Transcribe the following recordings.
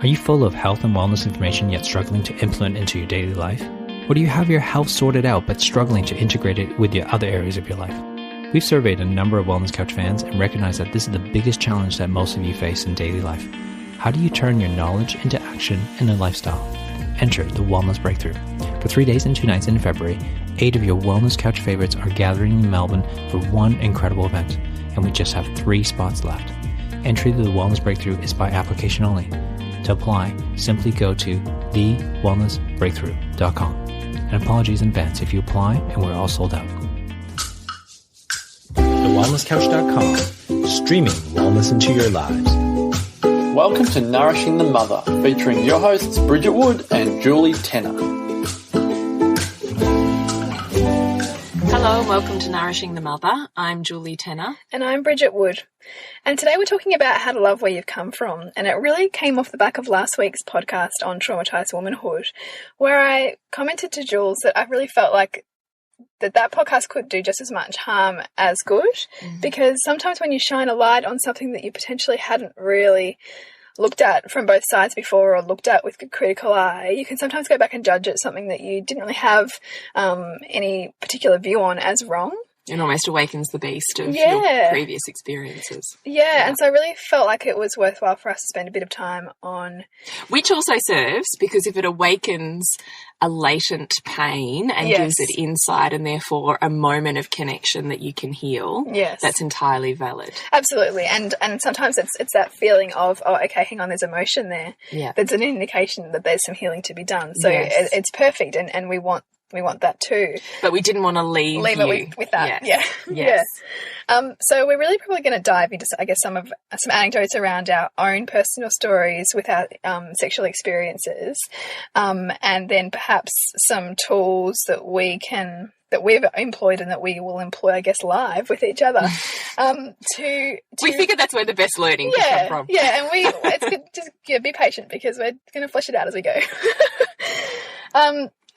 Are you full of health and wellness information yet struggling to implement into your daily life? Or do you have your health sorted out but struggling to integrate it with your other areas of your life? We've surveyed a number of Wellness Couch fans and recognize that this is the biggest challenge that most of you face in daily life. How do you turn your knowledge into action and a lifestyle? Enter the Wellness Breakthrough. For 3 days and 2 nights in February, 8 of your Wellness Couch favorites are gathering in Melbourne for one incredible event, and we just have 3 spots left. Entry to the Wellness Breakthrough is by application only. To apply, simply go to thewellnessbreakthrough.com. And apologies in advance if you apply and we're all sold out. TheWellnessCouch.com, streaming wellness into your lives. Welcome to Nourishing the Mother, featuring your hosts Bridget Wood and Julie Tenner. Hello and welcome to Nourishing the Mother. I'm Julie Tenner. And I'm Bridget Wood. And today we're talking about how to love where you've come from. And it really came off the back of last week's podcast on traumatized womanhood, where I commented to Jules that I really felt like that podcast could do just as much harm as good, because sometimes when you shine a light on something that you potentially hadn't really looked at from both sides before or looked at with a critical eye, you can sometimes go back and judge it something that you didn't really have any particular view on as wrong. It almost awakens the beast of your previous experiences. Yeah, and so I really felt like it was worthwhile for us to spend a bit of time on... Which also serves, because if it awakens a latent pain and gives it insight and therefore a moment of connection that you can heal, that's entirely valid. Absolutely, and sometimes it's that feeling of, oh, okay, hang on, there's emotion there. Yeah. That's an indication that there's some healing to be done. So it's perfect, and we want that too. But we didn't want to leave it with that. Yes. So we're really probably going to dive into, I guess, some anecdotes around our own personal stories with our sexual experiences, and then perhaps some tools that we've employed and that we will employ, I guess, live with each other. We figure that's where the best learning can come from. Yeah, and it's good, just be patient because we're going to flesh it out as we go.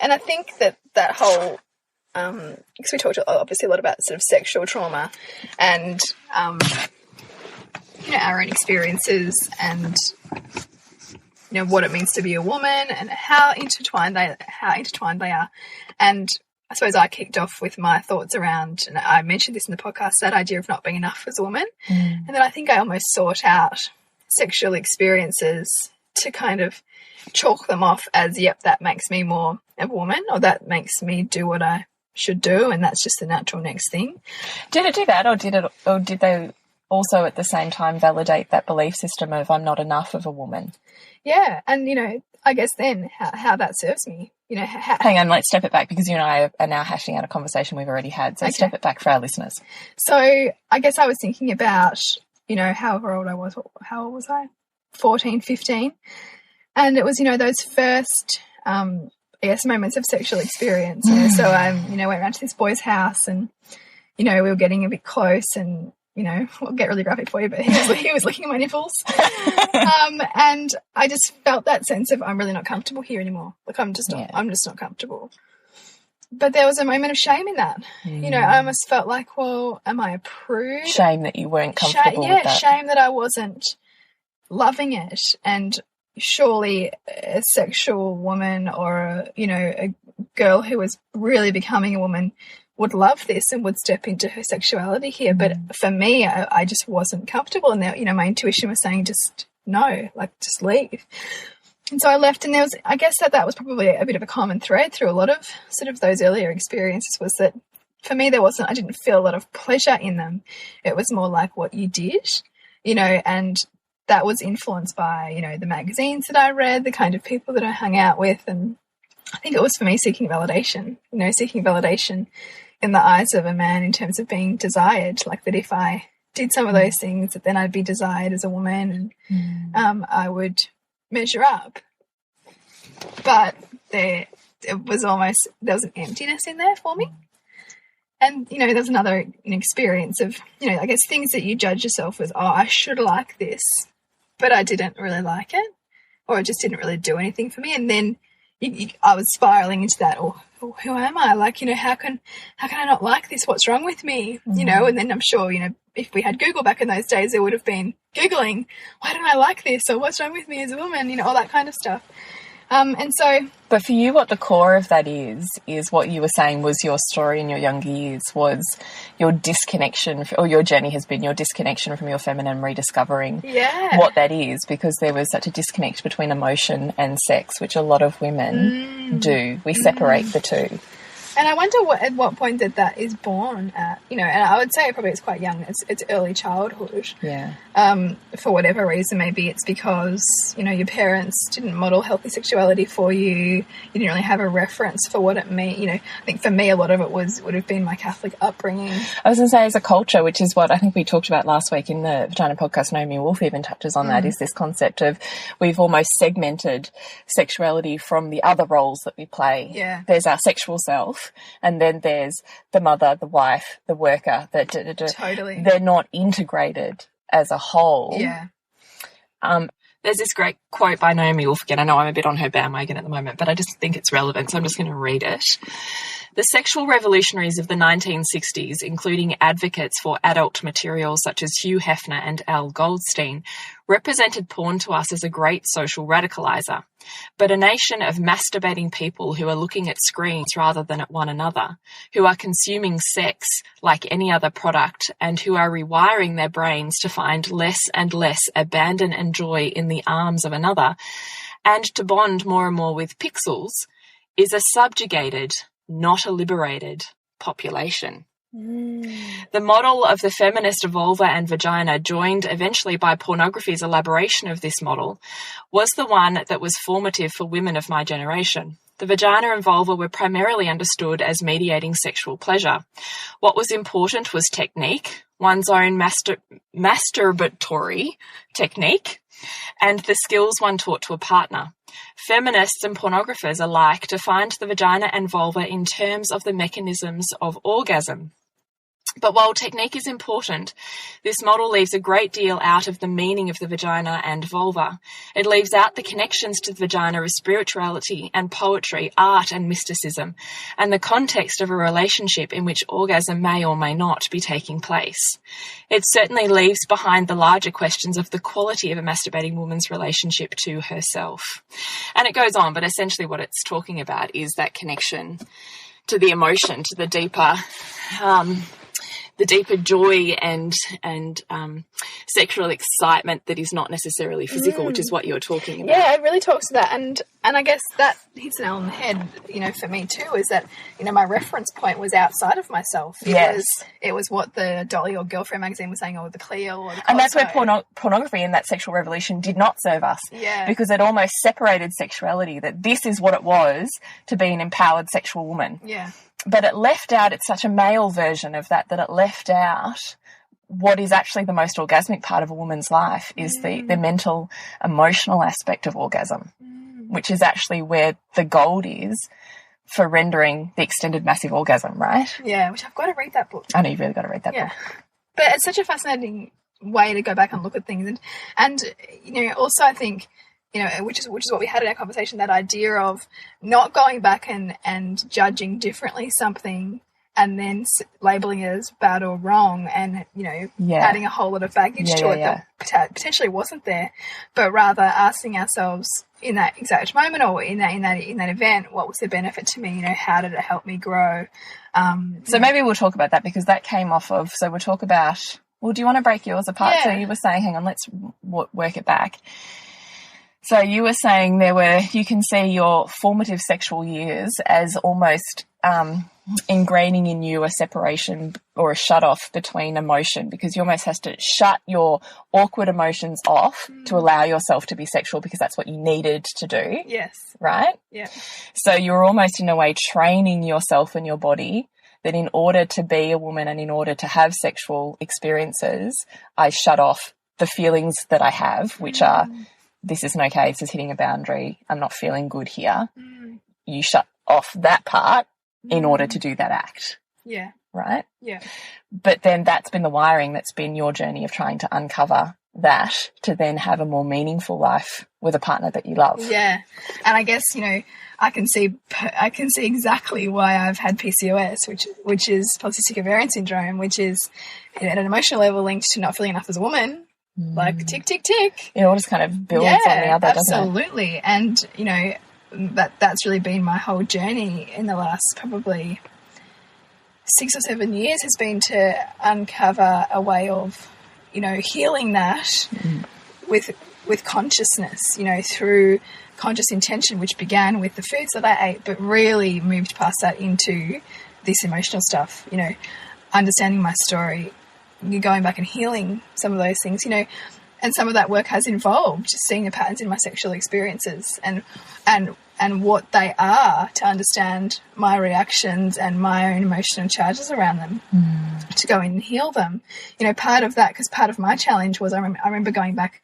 And I think that whole, because we talked obviously a lot about sort of sexual trauma and, our own experiences and, what it means to be a woman and how intertwined they are. And I suppose I kicked off with my thoughts around, and I mentioned this in the podcast, that idea of not being enough as a woman. And then I think I almost sought out sexual experiences to kind of chalk them off as, yep, that makes me more a woman, or that makes me do what I should do, and that's just the natural next thing. Did it do that, or did they also at the same time validate that belief system of I'm not enough of a woman? Yeah, and I guess then how that serves me. Hang on, let's step it back, because you and I are now hashing out a conversation we've already had. So step it back for our listeners. So I guess I was thinking about however old I was. How old was I? 14, 15. And it was, those first, moments of sexual experience. So I, went around to this boy's house and, we were getting a bit close and, we'll get really graphic for you, but he was looking at my nipples. And I just felt that sense of, I'm really not comfortable here anymore. Like, I'm just not comfortable. But there was a moment of shame in that. I almost felt like, well, am I a prude? Shame that you weren't comfortable with that. Shame that I wasn't loving it. And surely a sexual woman or a girl who was really becoming a woman would love this and would step into her sexuality here. But for me, I just wasn't comfortable. And my intuition was saying, just no, just leave. And so I left, and I guess that was probably a bit of a common thread through a lot of sort of those earlier experiences, was that for me, I didn't feel a lot of pleasure in them. It was more like what you did, and that was influenced by, the magazines that I read, the kind of people that I hung out with. And I think it was for me seeking validation in the eyes of a man in terms of being desired, like that if I did some of those things, that then I'd be desired as a woman and I would measure up. But there was an emptiness in there for me. And, there's another experience of, I guess things that you judge yourself as, oh, I should like this, but I didn't really like it, or it just didn't really do anything for me. And then I was spiraling into that, or who am I? Like, how can I not like this? What's wrong with me? And then I'm sure, if we had Google back in those days, it would have been Googling, why don't I like this? Or what's wrong with me as a woman? You know, all that kind of stuff. And so... But for you, what the core of that is what you were saying was your story in your younger years was your disconnection, or your journey has been your disconnection from your feminine, rediscovering what that is, because there was such a disconnect between emotion and sex, which a lot of women do. We separate the two. And I wonder at what point that is born at, you know, and I would say probably it's quite young. It's early childhood. Yeah. For whatever reason, maybe it's because, you know, your parents didn't model healthy sexuality for you. You didn't really have a reference for what it meant. You know, I think for me, a lot of it would have been my Catholic upbringing. I was going to say, as a culture, which is what I think we talked about last week in the Vagina podcast, Naomi Wolf even touches on that, is this concept of we've almost segmented sexuality from the other roles that we play. Yeah. There's our sexual self. And then there's the mother, the wife, the worker. Totally. They're not integrated as a whole. Yeah. There's this great quote by Naomi Wolf again. I know I'm a bit on her bandwagon at the moment, but I just think it's relevant, so I'm just going to read it. The sexual revolutionaries of the 1960s, including advocates for adult materials such as Hugh Hefner and Al Goldstein, represented porn to us as a great social radicalizer. But a nation of masturbating people who are looking at screens rather than at one another, who are consuming sex like any other product, and who are rewiring their brains to find less and less abandon and joy in the arms of another, and to bond more and more with pixels, is a subjugated, not a liberated population. The model of the feminist vulva and vagina, joined eventually by pornography's elaboration of this model, was the one that was formative for women of my generation. The vagina and vulva were primarily understood as mediating sexual pleasure. What was important was technique, one's own masturbatory technique, and the skills one taught to a partner. Feminists and pornographers alike defined the vagina and vulva in terms of the mechanisms of orgasm. But while technique is important, this model leaves a great deal out of the meaning of the vagina and vulva. It leaves out the connections to the vagina of spirituality and poetry, art and mysticism, and the context of a relationship in which orgasm may or may not be taking place. It certainly leaves behind the larger questions of the quality of a masturbating woman's relationship to herself. And it goes on, but essentially what it's talking about is that connection to the emotion, to the deeper joy and sexual excitement that is not necessarily physical, which is what you're talking about. Yeah, it really talks to that, and I guess that hits the nail on the head, you know, for me too, is that, you know, my reference point was outside of myself. It was what the Dolly or Girlfriend magazine was saying, or the Cleo, or the Costco. And that's where pornography and that sexual revolution did not serve us. Yeah. Because it almost separated sexuality, that this is what it was to be an empowered sexual woman. Yeah. But it left out, it's such a male version of that it left out what is actually the most orgasmic part of a woman's life, is the mental, emotional aspect of orgasm, which is actually where the gold is for rendering the extended massive orgasm, right? Yeah, which I've got to read that book. I know you've really got to read that book. But it's such a fascinating way to go back and look at things. And you know, also I think, you know, which is what we had in our conversation, that idea of not going back and judging differently something and then labeling it as bad or wrong, and, you know, adding a whole lot of baggage to it that potentially wasn't there, but rather asking ourselves in that exact moment, or in that event, what was the benefit to me? You know, how did it help me grow? So maybe we'll talk about that, because that came off of. So we'll talk about. Well, do you want to break yours apart? Yeah. So you were saying, hang on, let's work it back. So you were saying you can see your formative sexual years as almost ingraining in you a separation or a shut off between emotion, because you almost have to shut your awkward emotions off to allow yourself to be sexual, because that's what you needed to do. Yes. Right? Yeah. So you're almost in a way training yourself and your body that in order to be a woman and in order to have sexual experiences, I shut off the feelings that I have, which are, this isn't okay, this is hitting a boundary, I'm not feeling good here. You shut off that part in order to do that act. Yeah. Right? Yeah. But then that's been the wiring, that's been your journey of trying to uncover that to then have a more meaningful life with a partner that you love. Yeah. And I guess, I can see exactly why I've had PCOS, which is polycystic ovarian syndrome, which is at an emotional level linked to not feeling enough as a woman. Like tick, tick, tick. It all just kind of builds on the other, doesn't it? Absolutely. And, that's really been my whole journey in the last probably 6 or 7 years, has been to uncover a way of, healing that with consciousness, through conscious intention, which began with the foods that I ate, but really moved past that into this emotional stuff, understanding my story, going back and healing some of those things, and some of that work has involved just seeing the patterns in my sexual experiences and what they are, to understand my reactions and my own emotional charges around them, to go in and heal them. Part of that, because part of my challenge was I remember going back,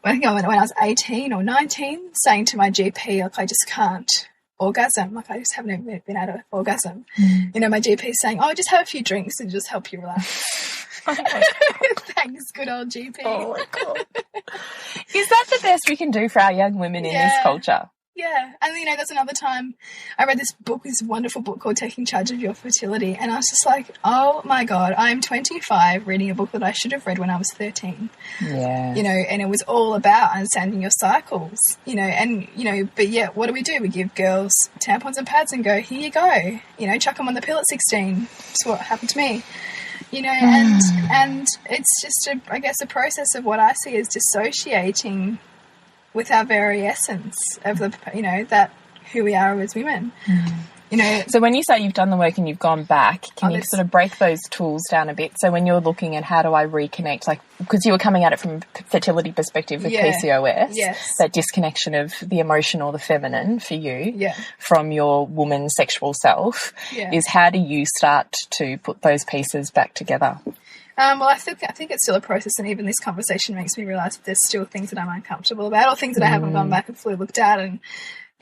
I think when I was 18 or 19, saying to my GP, like, I just can't orgasm. Like, I just haven't been able to orgasm. My GP saying, oh, just have a few drinks and just help you relax. Thanks, good old GP. Oh, my God. Is that the best we can do for our young women in this culture? Yeah. And, that's another time I read this wonderful book called Taking Charge of Your Fertility. And I was just like, oh, my God, I'm 25 reading a book that I should have read when I was 13. Yeah. And it was all about understanding your cycles, but yet what do? We give girls tampons and pads and go, here you go, chuck them on the pill at 16. That's what happened to me. And it's just, a process of what I see as dissociating with our very essence of that who we are as women. So when you say you've done the work and you've gone back, can you sort of break those tools down a bit? So when you're looking at how do I reconnect, like, because you were coming at it from a fertility perspective with PCOS, that disconnection of the emotional, the feminine for you from your woman sexual self, is how do you start to put those pieces back together? Well, I think it's still a process, and even this conversation makes me realise that there's still things that I'm uncomfortable about, or things that I haven't gone back and fully looked at and,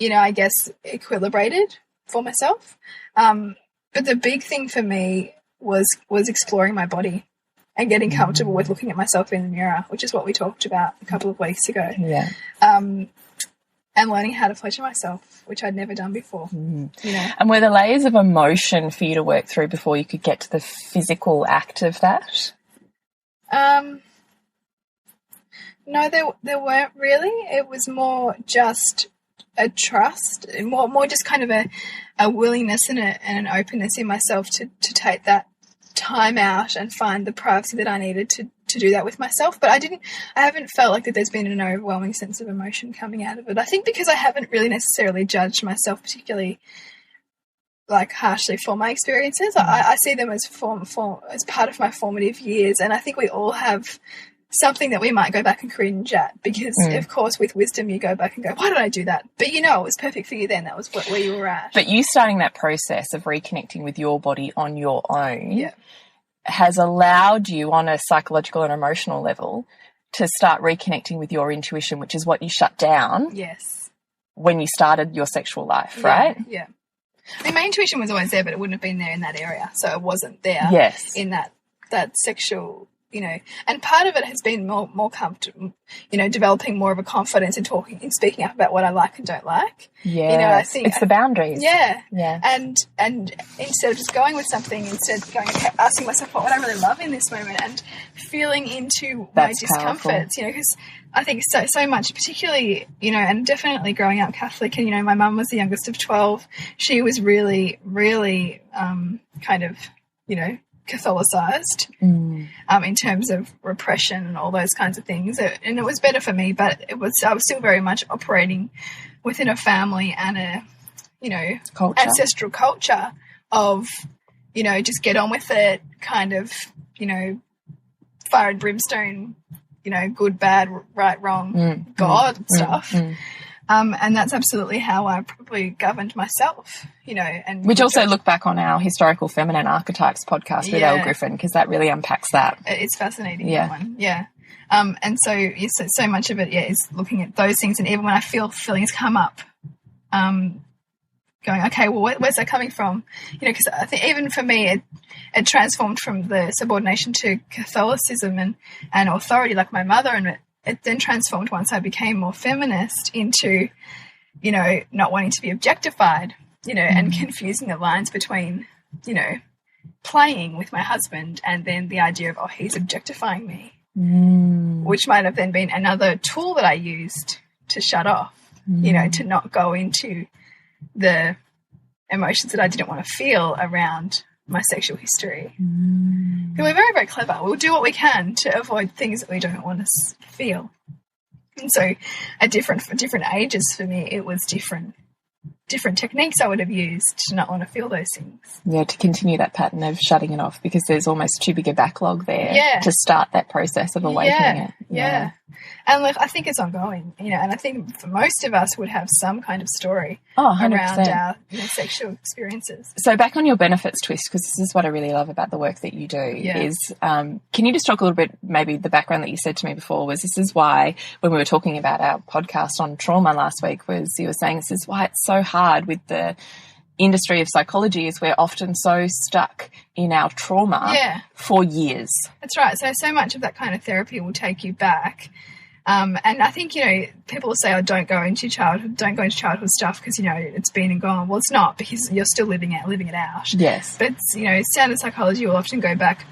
I guess equilibrated for myself. But the big thing for me was exploring my body and getting comfortable with looking at myself in the mirror, which is what we talked about a couple of weeks ago. Yeah. And learning how to pleasure myself, which I'd never done before. And were the layers of emotion for you to work through before you could get to the physical act of that? No, there weren't really. It was more just a trust, more just kind of a willingness and an openness in myself to take that time out and find the privacy that I needed to do that with myself. But I haven't felt like that there's been an overwhelming sense of emotion coming out of it. I think because I haven't really necessarily judged myself particularly like harshly for my experiences. I see them as as part of my formative years, and I think we all have something that we might go back and cringe at, because of course with wisdom you go back and go, why did I do that? But it was perfect for you then. That was where you were at. But you starting that process of reconnecting with your body on your own has allowed you on a psychological and emotional level to start reconnecting with your intuition, which is what you shut down when you started your sexual life, right? Yeah. I mean, my intuition was always there, but it wouldn't have been there in that area. So it wasn't there in that sexual, and part of it has been more comfortable, developing more of a confidence in talking and speaking up about what I like and don't like. Yeah. I think it's the boundaries. Yeah. Yeah. And instead of just going with something, asking myself, what would I really love in this moment, and feeling into my discomforts, because I think so much, particularly, and definitely growing up Catholic, and, my mum was the youngest of 12. She was really, really kind of, Catholicized in terms of repression and all those kinds of things. And it was better for me, but I was still very much operating within a family and a, ancestral culture of, just get on with it, kind of, fire and brimstone, good, bad, right, wrong, God stuff. And that's absolutely how I probably governed myself, and which also look back on our historical feminine archetypes podcast with Elle Griffin, because that really unpacks that. It's fascinating. That one. Yeah. And so much of it, is looking at those things. And even when I feel feelings come up, going, okay, well, where's that coming from? Because I think even for me, it transformed from the subordination to Catholicism and authority, like my mother, it then transformed once I became more feminist into, you know, not wanting to be objectified, you know, and confusing the lines between, you know, playing with my husband and then the idea of, oh, he's objectifying me, which might have then been another tool that I used to shut off, you know, to not go into the emotions that I didn't want to feel around my sexual history. We're very, very clever. We'll do what we can to avoid things that we don't want to feel. And so for different ages for me, it was different techniques I would have used to not want to feel those things. Yeah, to continue that pattern of shutting it off, because there's almost too big a backlog there to start that process of awakening it. Yeah. And look, I think it's ongoing, you know, and I think for most of us would have some kind of story around our, you know, sexual experiences. So back on your benefits twist, because this is what I really love about the work that you do, is can you just talk a little bit, maybe the background that you said to me before was, this is why when we were talking about our podcast on trauma last week, was you were saying this is why it's so hard with the industry of psychology, is we're often so stuck in our trauma for years. That's right. So much of that kind of therapy will take you back. And I think, you know, people will say, oh, don't go into childhood stuff because, you know, it's been and gone. Well, it's not, because you're still living it out. Yes. But, you know, standard psychology will often go back.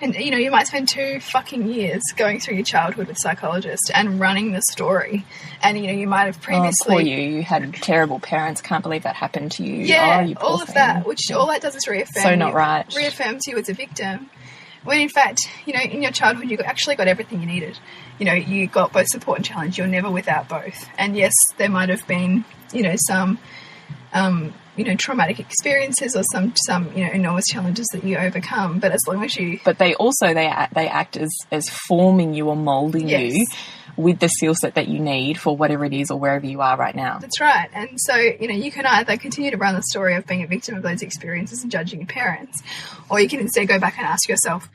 And, you know, you might spend 2 fucking years going through your childhood with a psychologist and running the story. And, you know, you might have previously... Oh, poor you. You had terrible parents. Can't believe that happened to you. Yeah, all of that, which all that does is reaffirm so not right. Reaffirms you as a victim. When, in fact, you know, in your childhood, you actually got everything you needed. You know, you got both support and challenge. You're never without both. And, yes, there might have been, you know, some... you know, traumatic experiences or some you know, enormous challenges that you overcome. But as long as you... But they also, they act as forming you or moulding you with the skill set that you need for whatever it is or wherever you are right now. That's right. And so, you know, you can either continue to run the story of being a victim of those experiences and judging your parents, or you can instead go back and ask yourself,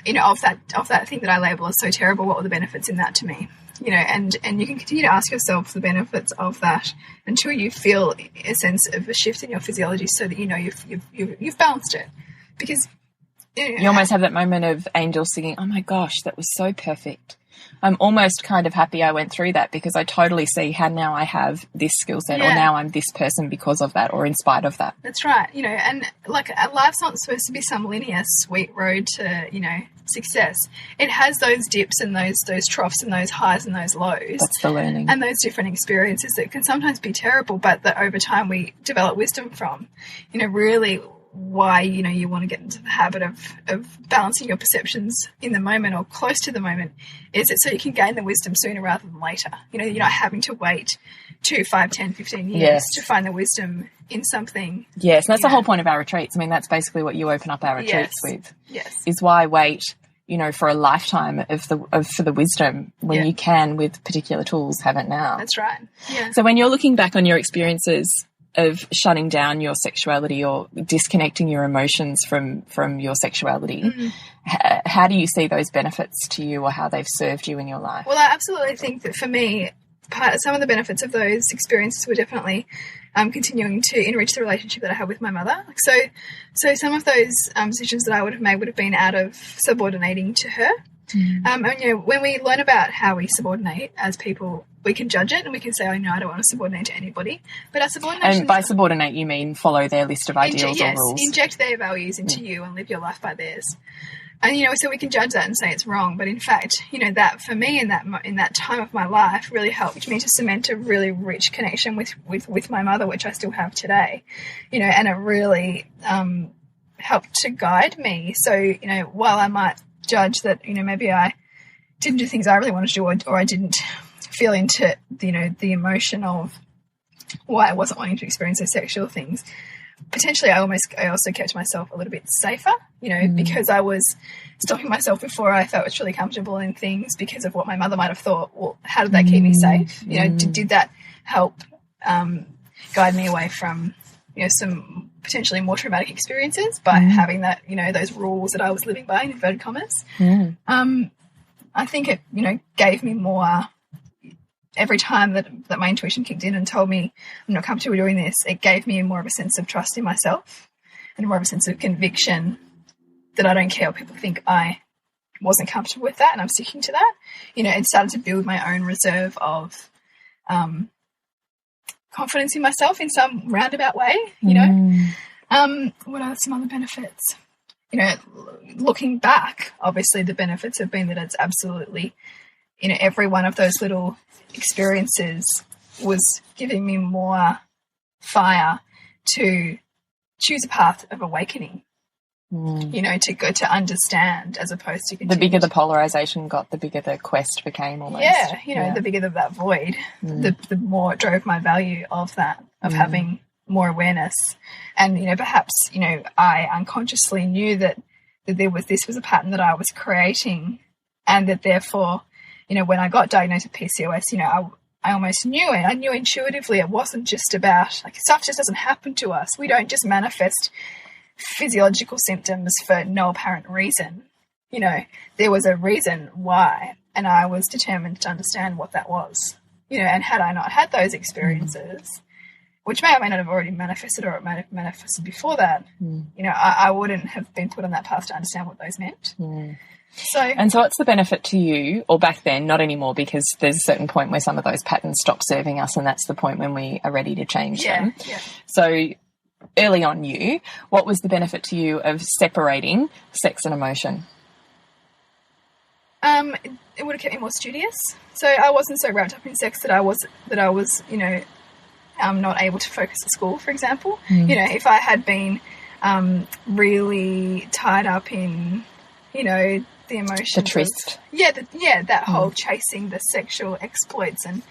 you know, of that thing that I label as so terrible, what were the benefits in that to me? You know, and you can continue to ask yourself the benefits of that until you feel a sense of a shift in your physiology, so that you know you've balanced it. Because you almost have that moment of angels singing, oh my gosh, that was so perfect. I'm almost kind of happy I went through that, because I totally see how now I have this skill set, or now I'm this person because of that, or in spite of that. That's right. You know, and like life's not supposed to be some linear sweet road to, you know, success. It has those dips and those troughs and those highs and those lows. That's the learning. And those different experiences that can sometimes be terrible, but that over time we develop wisdom from. You know, really why, you know, you want to get into the habit of balancing your perceptions in the moment or close to the moment, is it so you can gain the wisdom sooner rather than later. You know, you're not having to wait 2, 5, 10, 15 years to find the wisdom in something. Yes, and that's the whole point of our retreats. I mean, that's basically what you open up our retreats with. Yes. Is why wait, you know, for a lifetime for the wisdom when you can, with particular tools, have it now. That's right. Yeah. So when you're looking back on your experiences of shutting down your sexuality or disconnecting your emotions from your sexuality, how do you see those benefits to you, or how they've served you in your life? Well, I absolutely think that for me, some of the benefits of those experiences were definitely continuing to enrich the relationship that I have with my mother. So some of those decisions that I would have made would have been out of subordinating to her. And, you know, when we learn about how we subordinate as people, we can judge it and we can say, oh, no, I don't want to subordinate to anybody. But our subordination... And by subordinate, you mean follow their list of ideals or rules. Inject their values into you and live your life by theirs. And, you know, so we can judge that and say it's wrong. But in fact, you know, that for me in that time of my life really helped me to cement a really rich connection with my mother, which I still have today. You know, and it really helped to guide me. So, you know, while I might judge that, you know, maybe I didn't do things I really wanted to do, or I didn't feel into, you know, the emotion of why I wasn't wanting to experience those sexual things, potentially I also kept myself a little bit safer, you know, because I was stopping myself before I felt truly comfortable in things because of what my mother might have thought. Well, how did that keep me safe? You know, did that help guide me away from, you know, some potentially more traumatic experiences by having that, you know, those rules that I was living by, in inverted commas. I think it, you know, gave me more. Every time that my intuition kicked in and told me I'm not comfortable doing this, it gave me more of a sense of trust in myself and more of a sense of conviction that I don't care what people think I wasn't comfortable with that, and I'm sticking to that. You know, it started to build my own reserve of confidence in myself in some roundabout way, you know. What are some other benefits? You know, looking back, obviously the benefits have been that it's absolutely, you know, every one of those little experiences was giving me more fire to choose a path of awakening, you know, to understand as opposed to continue. The bigger the polarization got, the bigger the quest became almost. Yeah, you know, the bigger that void, the more it drove my value of that, of having more awareness. And, you know, perhaps, you know, I unconsciously knew that this was a pattern that I was creating, and that therefore, you know, when I got diagnosed with PCOS, you know, I almost knew it. I knew intuitively it wasn't just about, like, stuff just doesn't happen to us. We don't just manifest physiological symptoms for no apparent reason. You know, there was a reason why, and I was determined to understand what that was. You know, and had I not had those experiences, which may or may not have already manifested, or it might have manifested before that, you know, I wouldn't have been put on that path to understand what those meant. And so what's the benefit to you, or back then, not anymore, because there's a certain point where some of those patterns stop serving us, and that's the point when we are ready to change them. So early on what was the benefit to you of separating sex and emotion? It would have kept me more studious. So I wasn't so wrapped up in sex that I was, you know, not able to focus at school, for example. You know, if I had been really tied up in, you know, the emotions. The tryst. That whole chasing the sexual exploits, and,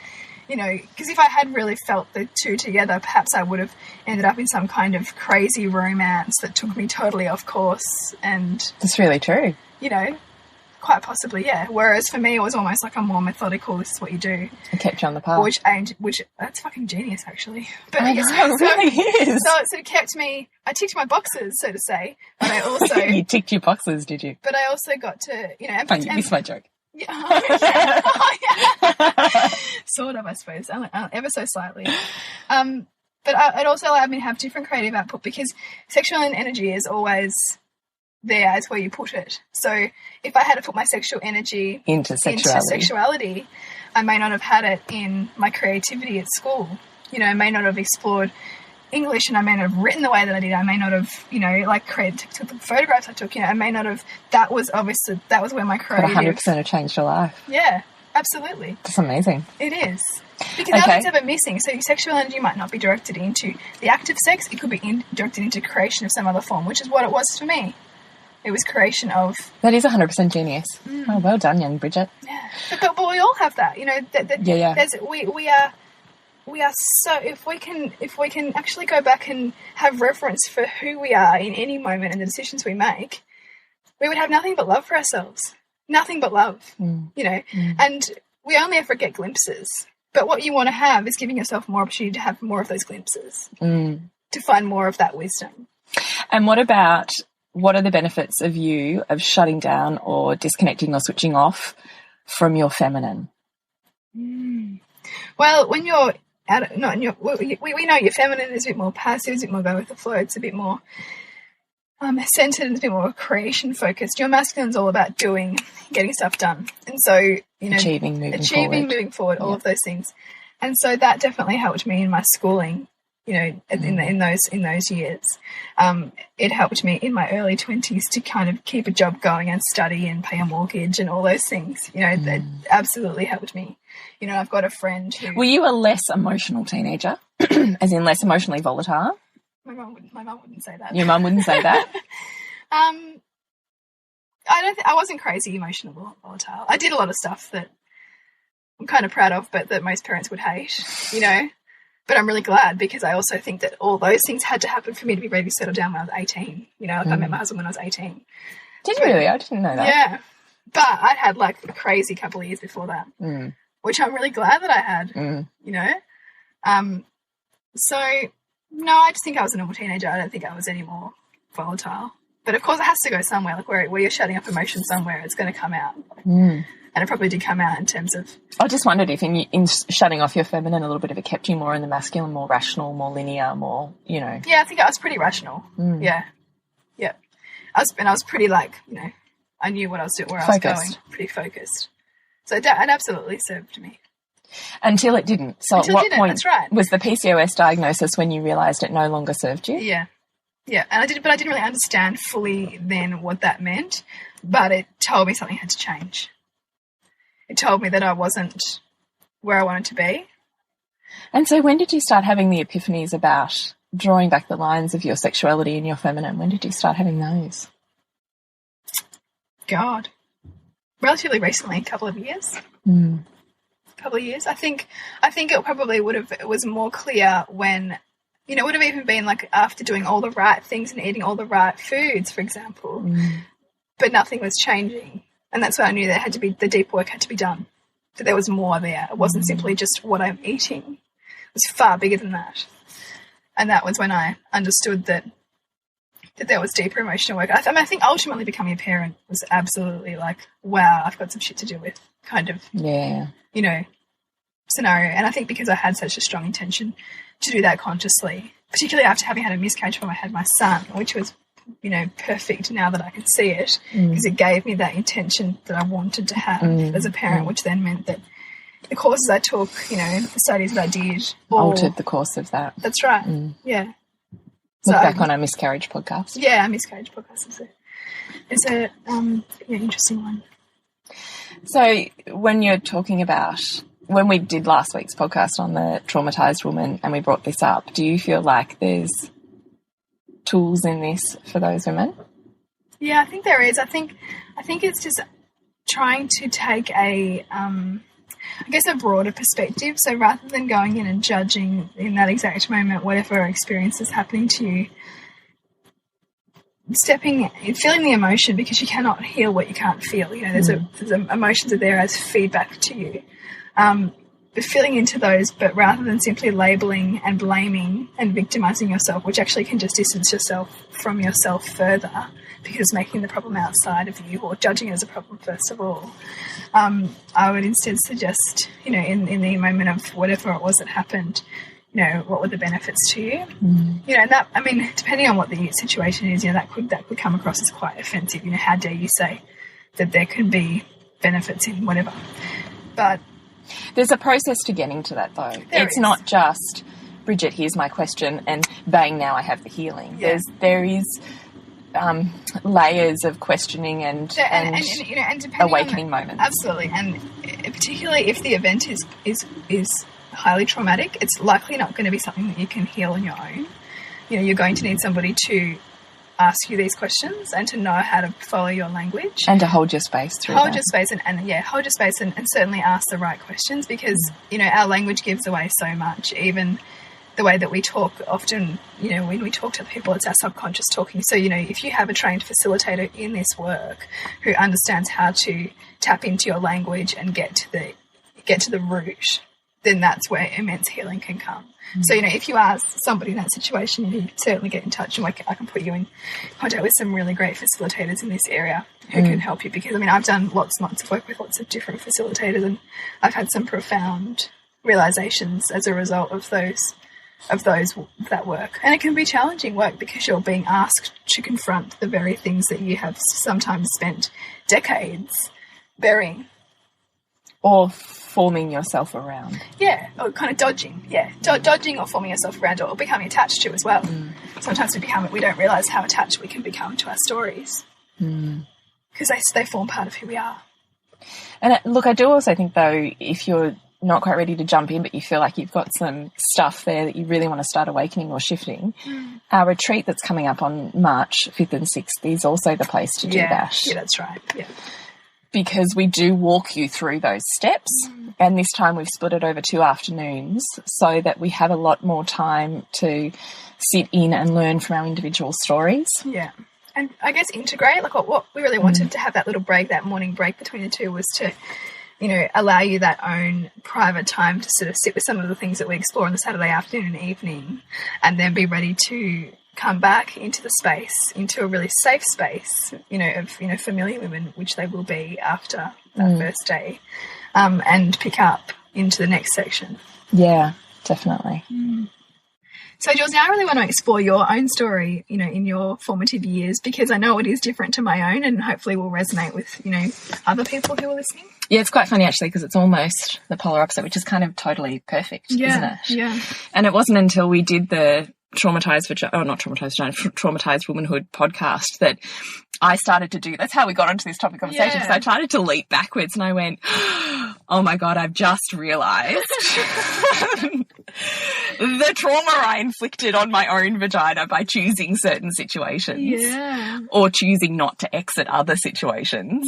you know, because if I had really felt the two together, perhaps I would have ended up in some kind of crazy romance that took me totally off course. And that's really true. You know, quite possibly, yeah. Whereas for me, it was almost like a more methodical, this is what you do. It kept you on the path. Which that's fucking genius, actually. But I know, it really is. So it kept me, I ticked my boxes, so to say, but I also... You ticked your boxes, did you? But I also got to, you know... You missed my joke. Yeah. Yeah. Sort of, I suppose, ever so slightly. But it also allowed me to have different creative output, because sexual energy is always there as where you put it. So if I had to put my sexual energy into sexuality, I may not have had it in my creativity at school. You know, I may not have explored English, and I may not have written the way that I did. I may not have, you know, like took the photographs I took. You know, I may not have. That was where my creative. But 100% have changed your life. Yeah, absolutely. That's amazing. It is, because nothing's ever missing. So your sexual energy might not be directed into the act of sex. It could be directed into creation of some other form, which is what it was for me. It was creation of... That is 100% genius. Oh, well done, young Bridget. Yeah, but we all have that. You know, we are so, if we can actually go back and have reverence for who we are in any moment and the decisions we make, we would have nothing but love for ourselves. Nothing but love, you know. And we only ever get glimpses. But what you want to have is giving yourself more opportunity to have more of those glimpses, to find more of that wisdom. And what are the benefits of shutting down or disconnecting or switching off from your feminine? Well, when you're we know your feminine is a bit more passive, it's a bit more go with the flow, it's a bit more centered, it's a bit more creation focused. Your masculine's all about doing, getting stuff done, and so, you know, achieving, moving forward, all of those things. And so that definitely helped me in my schooling. You know, in those years, it helped me in my early 20s to kind of keep a job going and study and pay a mortgage and all those things. You know, that absolutely helped me. You know, I've got a friend who... Were you a less emotional teenager, as in less emotionally volatile? My mum wouldn't say that. Your mum wouldn't say that? I wasn't crazy emotional volatile. I did a lot of stuff that I'm kind of proud of, but that most parents would hate. You know. But I'm really glad, because I also think that all those things had to happen for me to be ready to settle down when I was 18. You know, like I met my husband when I was 18. Did you really? I didn't know that. Yeah. But I'd had like a crazy couple of years before that, which I'm really glad that I had, you know. So, no, I just think I was a normal teenager. I don't think I was any more volatile. But, of course, it has to go somewhere. Like where you're shutting up emotion somewhere, it's going to come out. And it probably did come out in terms of... I just wondered if in shutting off your feminine a little bit of it kept you more in the masculine, more rational, more linear, more, you know... Yeah, I think I was pretty rational. Yeah. I was pretty, like, you know, I knew what I was doing, where I was going, pretty focused. So it absolutely served me. Until it didn't. So Until at what point that's right. was the PCOS diagnosis when you realised it no longer served you? Yeah. Yeah, and I didn't really understand fully then what that meant, but it told me something had to change. It told me that I wasn't where I wanted to be. And so when did you start having the epiphanies about drawing back the lines of your sexuality and your feminine? When did you start having those? God. Relatively recently, a couple of years. Couple of years. I think it probably it was more clear when, you know, it would have even been like after doing all the right things and eating all the right foods, for example, but nothing was changing. And that's when I knew the deep work had to be done, that there was more there. It wasn't simply just what I'm eating. It was far bigger than that. And that was when I understood that there was deeper emotional work. I think ultimately becoming a parent was absolutely like, wow, I've got some shit to deal with kind of, you know, scenario. And I think because I had such a strong intention to do that consciously, particularly after having had a miscarriage when I had my son, which was, you know, perfect now that I can see it, because it gave me that intention that I wanted to have as a parent, which then meant that the courses I took, you know, the studies that I did altered the course of that. That's right. Yeah. Look back on our miscarriage podcast. Yeah, our miscarriage podcast is a interesting one. So when you're talking about, when we did last week's podcast on the traumatised woman and we brought this up, do you feel like there's tools in this for those women? Yeah, I think there is. I think it's just trying to take a broader perspective. So rather than going in and judging in that exact moment whatever experience is happening to you, feeling the emotion, because you cannot heal what you can't feel. You know, there's emotions are there as feedback to you. But feeling into those, but rather than simply labeling and blaming and victimizing yourself, which actually can just distance yourself from yourself further, because making the problem outside of you or judging it as a problem first of all, I would instead suggest, you know, in the moment of whatever it was that happened, you know, what were the benefits to you? You know, and that, I mean, depending on what the situation is, you know, that could come across as quite offensive. You know, how dare you say that there can be benefits in whatever. But there's a process to getting to that, though. It's not just, Bridget, here's my question, and bang, now I have the healing. Yeah. There is layers of questioning and you know, and awakening moments. Absolutely, and particularly if the event is highly traumatic, it's likely not going to be something that you can heal on your own. You know, you're going to need somebody to ask you these questions and to know how to follow your language. And to hold your space through Hold your space and certainly ask the right questions, because, you know, our language gives away so much. Even the way that we talk often, you know, when we talk to people, it's our subconscious talking. So, you know, if you have a trained facilitator in this work who understands how to tap into your language and get to the root, then that's where immense healing can come. So, you know, if you are somebody in that situation, you can certainly get in touch, and I can put you in contact with some really great facilitators in this area who can help you. Because, I mean, I've done lots and lots of work with lots of different facilitators, and I've had some profound realizations as a result of that work. And it can be challenging work, because you're being asked to confront the very things that you have sometimes spent decades burying. Or forming yourself around. Yeah, or kind of dodging. Yeah, dodging or forming yourself around, or becoming attached to as well. Sometimes we don't realise how attached we can become to our stories, because they form part of who we are. And look, I do also think, though, if you're not quite ready to jump in, but you feel like you've got some stuff there that you really want to start awakening or shifting, our retreat that's coming up on March 5th and 6th is also the place to do that. Yeah, that's right. Yeah. Because we do walk you through those steps, and this time we've split it over 2 afternoons so that we have a lot more time to sit in and learn from our individual stories. Yeah. And I guess integrate, like what we really wanted to have that little break, that morning break between the two, was to, you know, allow you that own private time to sort of sit with some of the things that we explore on the Saturday afternoon and evening, and then be ready to come back into the space, into a really safe space, you know, of, you know, familiar women, which they will be after that first day, and pick up into the next section. Yeah, definitely. So, Jules, now I really want to explore your own story, you know, in your formative years, because I know it is different to my own and hopefully will resonate with, you know, other people who are listening. Yeah, it's quite funny actually, because it's almost the polar opposite, which is kind of totally perfect, isn't it? Yeah. And it wasn't until we did the traumatized womanhood podcast that I started to do. That's how we got onto this topic conversation, because I started to leap backwards and I went, oh my God, I've just realised the trauma I inflicted on my own vagina by choosing certain situations or choosing not to exit other situations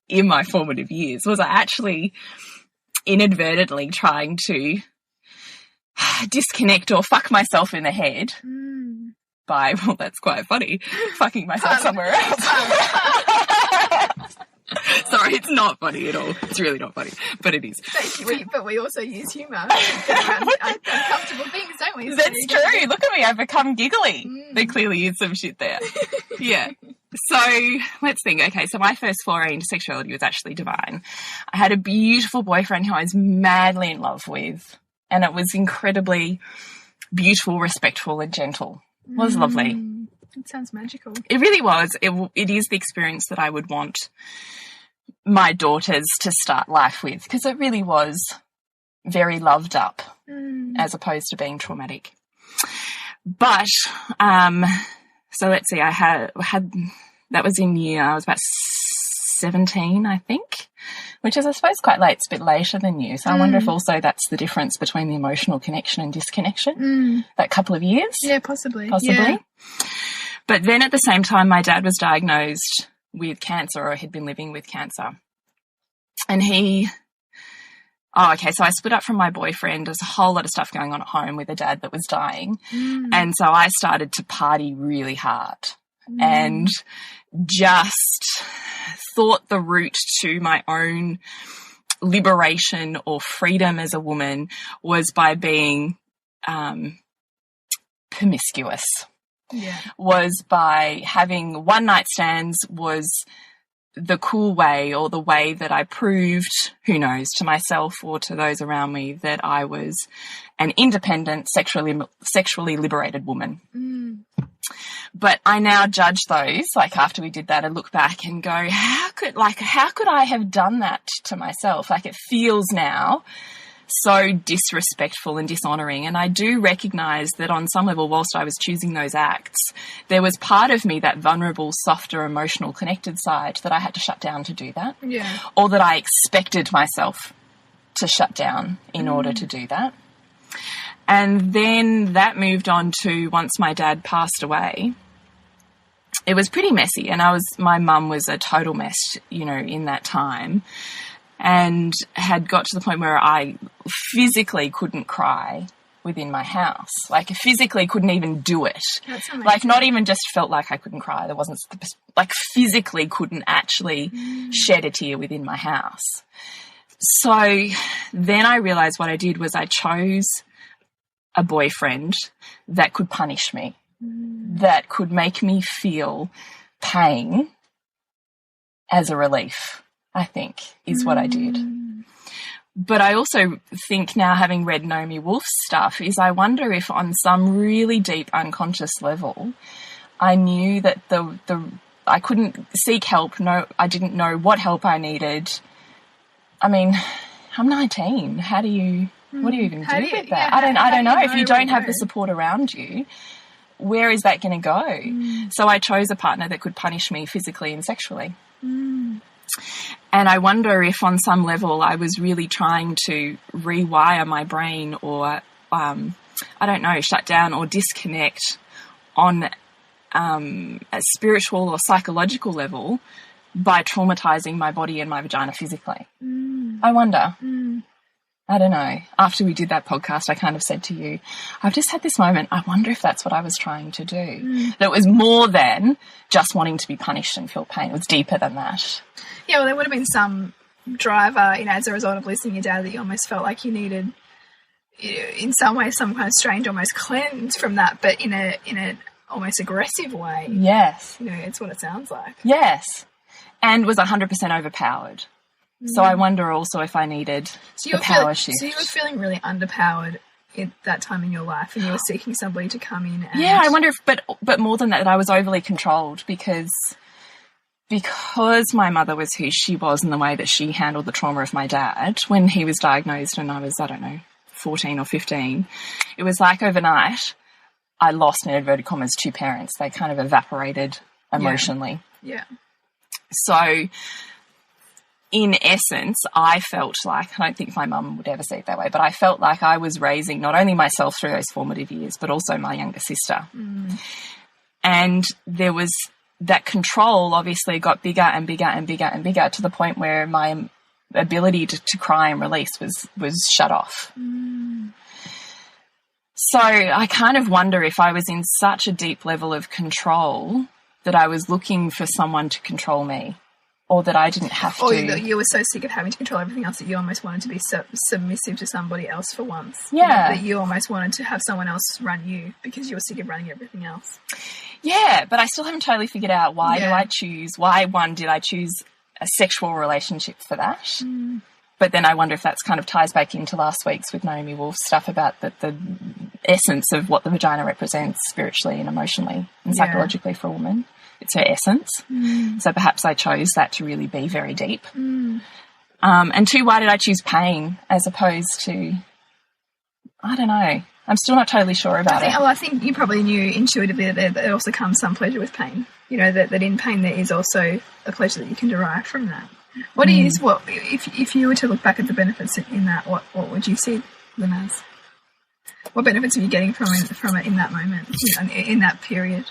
in my formative years was I actually inadvertently trying to disconnect or fuck myself in the head by, well, that's quite funny, fucking myself somewhere else. Sorry, it's not funny at all. It's really not funny, but it is. But we also use humour around uncomfortable things, don't we? That's true. Look at me. I've become giggly. There clearly is some shit there. Yeah. So let's think. Okay, so my first foray into sexuality was actually divine. I had a beautiful boyfriend who I was madly in love with, and it was incredibly beautiful, respectful, and gentle. It was lovely. It sounds magical. It really was. It is the experience that I would want my daughters to start life with, because it really was very loved up as opposed to being traumatic. But so let's see, I had that was I was about 17, I think, which is, I suppose, quite late. It's a bit later than you. So I wonder if also that's the difference between the emotional connection and disconnection, that couple of years. Yeah, possibly. Yeah. But then at the same time, my dad was diagnosed with cancer, or had been living with cancer. And so I split up from my boyfriend. There's a whole lot of stuff going on at home with a dad that was dying. And so I started to party really hard and just thought the route to my own liberation or freedom as a woman was by being promiscuous. Was by having one night stands was the cool way, or the way that I proved, who knows, to myself or to those around me, that I was an independent, sexually liberated woman. But I now judge those, like after we did that, and look back and go, how could I have done that to myself? Like, it feels now so disrespectful and dishonouring. And I do recognise that on some level, whilst I was choosing those acts, there was part of me, that vulnerable, softer, emotional, connected side, that I had to shut down to do that. Or that I expected myself to shut down in order to do that. And then that moved on to, once my dad passed away, it was pretty messy. And my mum was a total mess, you know, in that time. And had got to the point where I physically couldn't cry within my house. Like, physically couldn't even do it. Like, not even just felt like I couldn't cry. There wasn't, like, physically couldn't actually shed a tear within my house. So then I realised what I did was I chose a boyfriend that could punish me, that could make me feel pain as a relief, I think, is what I did. But I also think now, having read Naomi Wolf's stuff, is I wonder if on some really deep unconscious level, I knew that I couldn't seek help. No, I didn't know what help I needed. I mean, I'm 19. What do you even do with that? I don't know. If you don't have the support around you, where is that going to go? So I chose a partner that could punish me physically and sexually. And I wonder if on some level I was really trying to rewire my brain, or, shut down or disconnect on a spiritual or psychological level by traumatizing my body and my vagina physically. I wonder. I don't know. After we did that podcast, I kind of said to you, I've just had this moment, I wonder if that's what I was trying to do. That it was more than just wanting to be punished and feel pain. It was deeper than that. Yeah, well, there would have been some driver, you know, as a result of losing your dad, that you almost felt like you needed, in some way, some kind of strange almost cleanse from that, but in a almost aggressive way. Yes. You know, it's what it sounds like. Yes. And was 100% overpowered. So I wonder also if I needed the power shift. So you were feeling really underpowered at that time in your life, and you were seeking somebody to come in and... Yeah, I wonder if, but more than that I was overly controlled because my mother was who she was and the way that she handled the trauma of my dad when he was diagnosed and I was, 14 or 15, it was like overnight I lost, in inverted commas, 2 parents. They kind of evaporated emotionally. Yeah. So in essence, I felt like, I don't think my mum would ever see it that way, but I felt like I was raising not only myself through those formative years, but also my younger sister. And there was that control obviously got bigger and bigger and bigger and bigger to the point where my ability to cry and release was shut off. So I kind of wonder if I was in such a deep level of control that I was looking for someone to control me, or that I didn't have to. Or that you were so sick of having to control everything else that you almost wanted to be submissive to somebody else for once. Yeah. That you almost wanted to have someone else run you because you were sick of running everything else. Yeah, but I still haven't totally figured out why did I choose a sexual relationship for that? But then I wonder if that's kind of ties back into last week's with Naomi Wolf's stuff about the essence of what the vagina represents spiritually and emotionally and psychologically for a woman. It's her essence. So perhaps I chose that to really be very deep. And 2, why did I choose pain as opposed to, I don't know. I'm still not totally sure about it. Well, I think you probably knew intuitively that there also comes some pleasure with pain. You know, that in pain there is also a pleasure that you can derive from that. What if you were to look back at the benefits in that, what would you see them as? What benefits are you getting from it in that moment, in that period?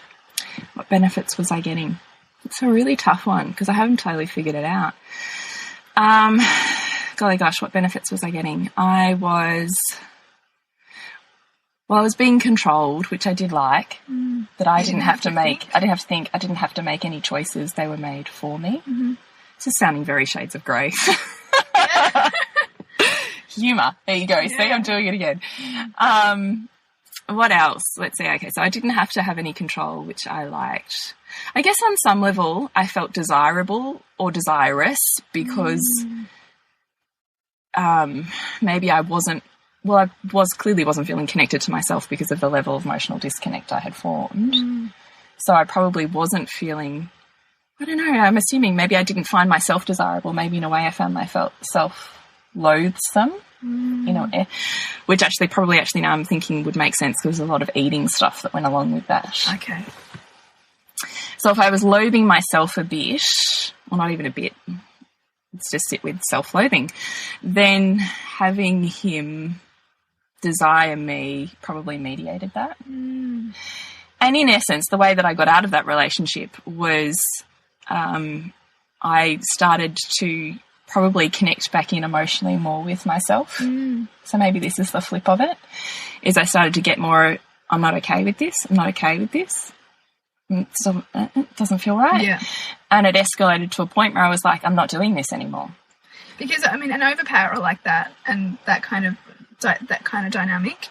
What benefits was I getting? It's a really tough one because I haven't totally figured it out. Golly gosh, what benefits was I getting? I was being controlled, which I did like, that I didn't have to make. I didn't have to think. I didn't have to make any choices. They were made for me. This is sounding very Shades of Grey. Humour. There you go. Yeah. See, I'm doing it again. What else? Let's see. Okay, so I didn't have to have any control, which I liked. I guess on some level I felt desirable or desirous because maybe I clearly wasn't feeling connected to myself because of the level of emotional disconnect I had formed. So I probably wasn't feeling, I don't know, I'm assuming maybe I didn't find myself desirable. Maybe in a way I found myself loathsome, which probably now I'm thinking would make sense because there's a lot of eating stuff that went along with that. Okay. So if I was loathing myself a bit, or not even a bit, let's just sit with self-loathing, then having him desire me probably mediated that. And in essence, the way that I got out of that relationship was I started to probably connect back in emotionally more with myself. So maybe this is the flip of it, is I started to get more, I'm not okay with this, I'm not okay with this. So it doesn't feel right. Yeah. And it escalated to a point where I was like, I'm not doing this anymore. Because, I mean, an overpower like that and that kind of dynamic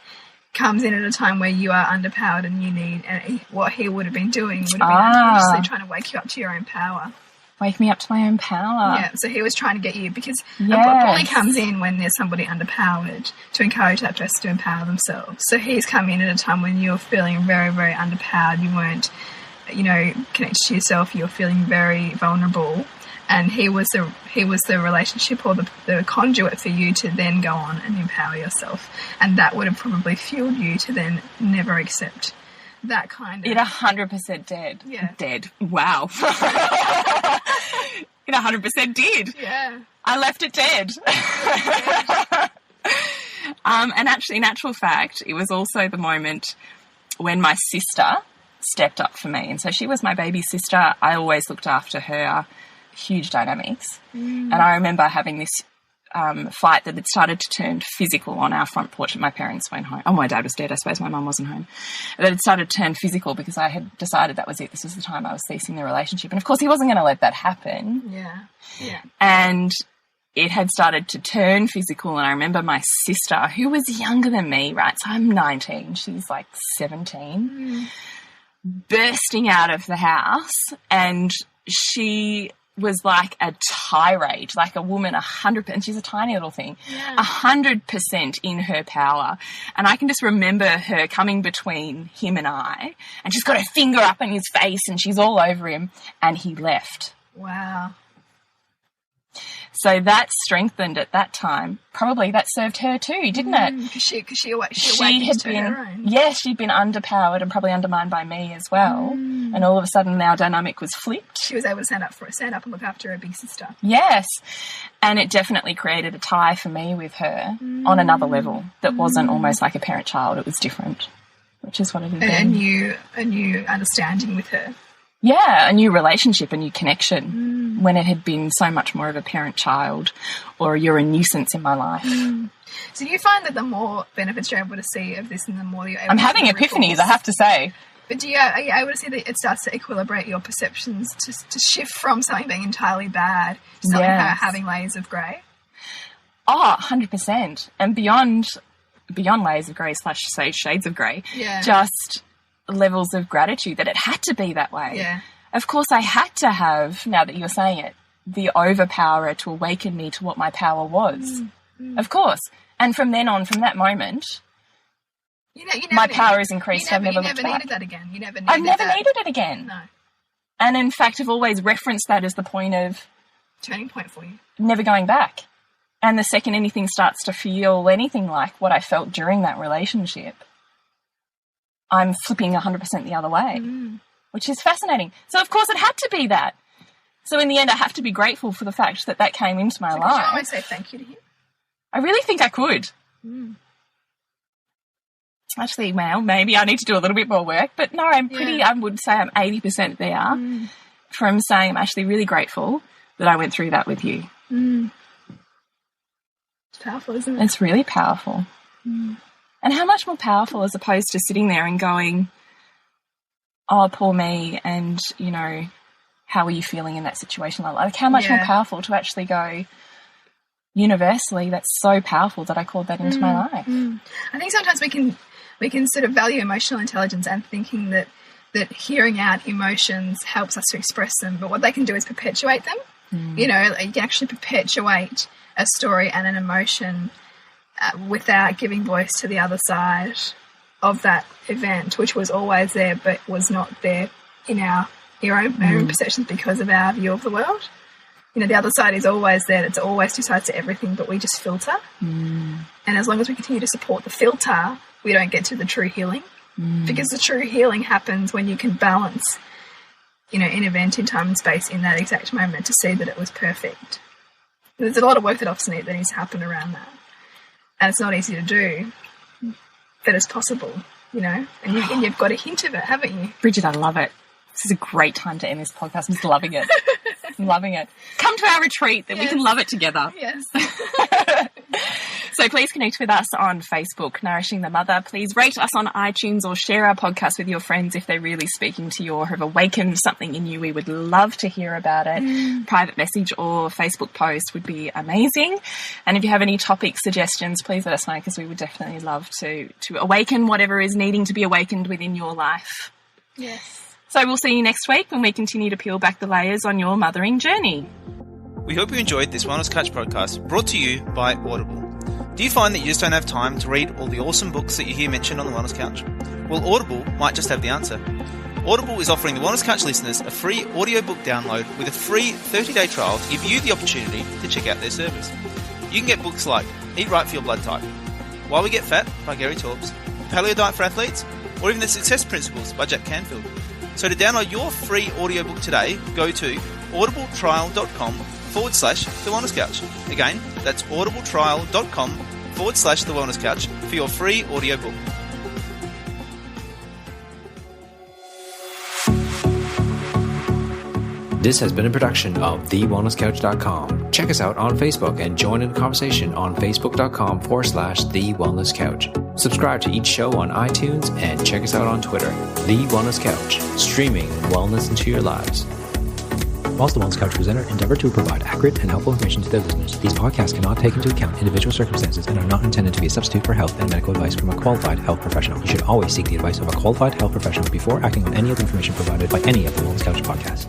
comes in at a time where you are underpowered and you need, and what he would have been doing would have been unconsciously trying to wake you up to your own power. Wake me up to my own power. Yeah, so he was trying to get you, because a bully comes in when there's somebody underpowered to encourage that person to empower themselves. So he's come in at a time when you're feeling very, very underpowered. You weren't, connected to yourself. You're feeling very vulnerable. And he was the relationship or the conduit for you to then go on and empower yourself. And that would have probably fueled you to then never accept that kind of... It 100% did. Yeah. Dead. Wow. It 100% did. Yeah. I left it dead. And actually, in actual fact, it was also the moment when my sister stepped up for me. And so she was my baby sister. I always looked after her. Huge dynamics. And I remember having this fight that had started to turn physical on our front porch when my parents went home. Oh, my dad was dead. I suppose my mum wasn't home. That had started to turn physical because I had decided that was it. This was the time I was ceasing the relationship. And, of course, he wasn't going to let that happen. Yeah, yeah. And it had started to turn physical. And I remember my sister, who was younger than me, right? So I'm 19. She's like 17, bursting out of the house. And she was like a tirade, like a woman 100%, and she's a tiny little thing, 100% in her power. And I can just remember her coming between him and I, and she's got her finger up in his face and she's all over him, and he left. Wow. So that strengthened at that time. Probably that served her too, didn't it? Because she awakened had to been, her own. yeah, she'd been underpowered and probably undermined by me as well. And all of a sudden our dynamic was flipped. She was able to stand up and look after her big sister. Yes. And it definitely created a tie for me with her on another level that wasn't almost like a parent-child. It was different, which is what it had been. A new understanding with her. Yeah, a new relationship, a new connection when it had been so much more of a parent-child or you're a nuisance in my life. So do you find that the more benefits you're able to see of this and the more you're able I'm to having epiphanies, I have to say. But are you able to see that it starts to equilibrate your perceptions to shift from something being entirely bad to something having layers of grey? Oh, 100%. And beyond layers of grey / say shades of grey, just levels of gratitude that it had to be that way. Yeah. Of course, I had to have, now that you're saying it, the overpower to awaken me to what my power was. Of course. And from then on, from that moment, my power has increased. I've never looked back. needed that again. I've never needed it again. No. And in fact, I've always referenced that as the point of turning point for you. Never going back. And the second anything starts to feel anything like what I felt during that relationship, I'm flipping 100% the other way, which is fascinating. So, of course, it had to be that. So, in the end, I have to be grateful for the fact that came into my life. Could you always say thank you to him? I really think I could. Actually, well, maybe I need to do a little bit more work. But, no, I would say I'm 80% there from saying I'm actually really grateful that I went through that with you. It's powerful, isn't it? It's really powerful. And how much more powerful as opposed to sitting there and going, oh, poor me, and, you know, how are you feeling in that situation? Like how much more powerful to actually go, universally, that's so powerful that I called that into my life. I think sometimes we can sort of value emotional intelligence and thinking that hearing out emotions helps us to express them, but what they can do is perpetuate them. You know, you can actually perpetuate a story and an emotion without giving voice to the other side of that event, which was always there but was not there in our own perceptions because of our view of the world. You know, the other side is always there. It's always two sides to everything, but we just filter. And as long as we continue to support the filter, we don't get to the true healing. Because the true healing happens when you can balance, you know, an event in time and space in that exact moment to see that it was perfect. There's a lot of work that needs to happen around that. And it's not easy to do, but it's possible, you know, and you've got a hint of it, haven't you? Bridget, I love it. This is a great time to end this podcast. I'm just loving it. I'm loving it. Come to our retreat that we can love it together. Yes. So please connect with us on Facebook, Nourishing the Mother. Please rate us on iTunes or share our podcast with your friends if they're really speaking to you or have awakened something in you. We would love to hear about it. Private message or Facebook post would be amazing. And if you have any topic suggestions, please let us know, because we would definitely love to awaken whatever is needing to be awakened within your life. Yes. So we'll see you next week when we continue to peel back the layers on your mothering journey. We hope you enjoyed this Wellness Couch podcast brought to you by Audible. Do you find that you just don't have time to read all the awesome books that you hear mentioned on the Wellness Couch? Well, Audible might just have the answer. Audible is offering the Wellness Couch listeners a free audiobook download with a free 30-day trial to give you the opportunity to check out their service. You can get books like Eat Right for Your Blood Type, Why We Get Fat by Gary Taubes, Paleo Diet for Athletes, or even The Success Principles by Jack Canfield. So to download your free audiobook today, go to audibletrial.com/The Wellness Couch. Again, that's audibletrial.com/The Wellness Couch for your free audiobook. This has been a production of TheWellnessCouch.com. Check us out on Facebook and join in the conversation on Facebook.com/The Wellness Couch. Subscribe to each show on iTunes and check us out on Twitter. The Wellness Couch, streaming wellness into your lives. Whilst the Wellness Couch presenter endeavor to provide accurate and helpful information to their listeners, these podcasts cannot take into account individual circumstances and are not intended to be a substitute for health and medical advice from a qualified health professional. You should always seek the advice of a qualified health professional before acting on any of the information provided by any of the Wellness Couch podcasts.